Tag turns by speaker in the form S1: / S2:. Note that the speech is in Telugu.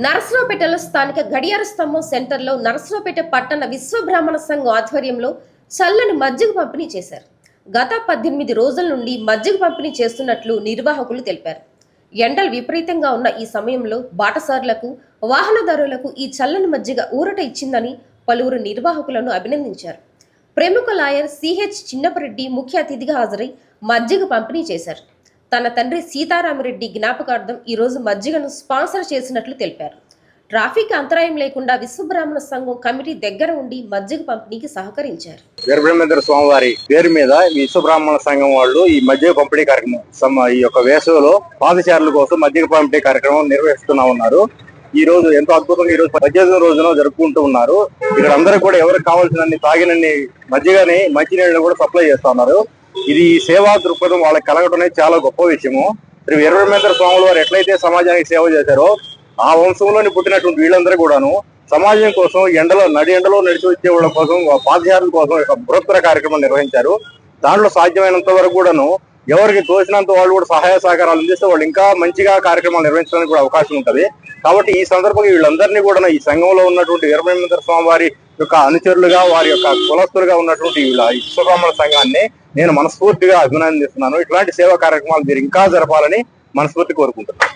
S1: నరసరావుపేటలో స్థానిక గడియార స్తంభం సెంటర్లో నరసరావుపేట పట్టణ విశ్వబ్రాహ్మణ సంఘం ఆధ్వర్యంలో చల్లని మజ్జిగ పంపిణీ చేశారు. గత 18 రోజుల నుండి మజ్జిగ పంపిణీ చేస్తున్నట్లు నిర్వాహకులు తెలిపారు. ఎండలు విపరీతంగా ఉన్న ఈ సమయంలో బాటసారులకు, వాహనదారులకు ఈ చల్లని మజ్జిగ ఊరట ఇచ్చిందని పలువురు నిర్వాహకులను అభినందించారు. ప్రముఖ లాయర్ సిహెచ్ చిన్నపరెడ్డి ముఖ్య అతిథిగా హాజరై మజ్జిగ పంపిణీ చేశారు. తన తండ్రి సీతారామరెడ్డి జ్ఞాపకార్థం ఈ రోజు మజ్జిగను స్పాన్సర్ చేసినట్లు తెలిపారు. ట్రాఫిక్ అంతరాయం లేకుండా విశ్వబ్రాహ్మణ సంఘం కమిటీ దగ్గర ఉండి మజ్జిగ పంపిణీకి సహకరించారు.
S2: వీరబ్రహ్మేంద్ర స్వామివారి పేరు మీద విశ్వబ్రాహ్మణ సంఘం వాళ్ళు ఈ మజ్జిగ పంపిణీ కార్యక్రమం ఈ యొక్క వేసవిలో పాదచారుల కోసం మజ్జిగ పంపిణీ కార్యక్రమం నిర్వహిస్తున్నా ఉన్నారు. ఈ రోజు ఎంతో అద్భుతంగా ఈ రోజు 18వ రోజున జరుపుకుంటూ ఉన్నారు. ఇక్కడ అందరూ కూడా ఎవరికి కావాల్సినన్ని తాగినన్ని మజ్జిగని మంచినీళ్ళని కూడా సప్లై చేస్తా ఉన్నారు. ఇది సేవా దృక్పథం వాళ్ళకి కలగడం అనేది చాలా గొప్ప విషయము. వీరబ్రహ్మేంద్ర స్వాముల వారు ఎట్లయితే సమాజానికి సేవ చేశారో ఆ వంశంలోని పుట్టినటువంటి వీళ్ళందరూ కూడాను సమాజం కోసం నడి ఎండలో నడిచి వచ్చే వాళ్ళ కోసం, పాదయాత్రల కోసం ఒక బృహత్తర కార్యక్రమం నిర్వహించారు. దాంట్లో సాధ్యమైనంత వరకు కూడాను ఎవరికి తోచినంత వాళ్ళు కూడా సహాయ సహకారాలు అందిస్తే వాళ్ళు ఇంకా మంచిగా కార్యక్రమాలు నిర్వహించడానికి కూడా అవకాశం ఉంటుంది. కాబట్టి ఈ సందర్భంగా వీళ్ళందరినీ కూడా ఈ సంఘంలో ఉన్నటువంటి వీరబ్రహ్మేంద్ర స్వామి వారి యొక్క అనుచరులుగా, వారి యొక్క కులస్తులుగా ఉన్నటువంటి వీళ్ళ విశ్వబ్రాహ్మణ సంఘాన్ని నేను మనస్ఫూర్తిగా అభినందిస్తున్నాను. ఇట్లాంటి సేవా కార్యక్రమాలు మీరు ఇంకా జరపాలని మనస్ఫూర్తి కోరుకుంటున్నాను.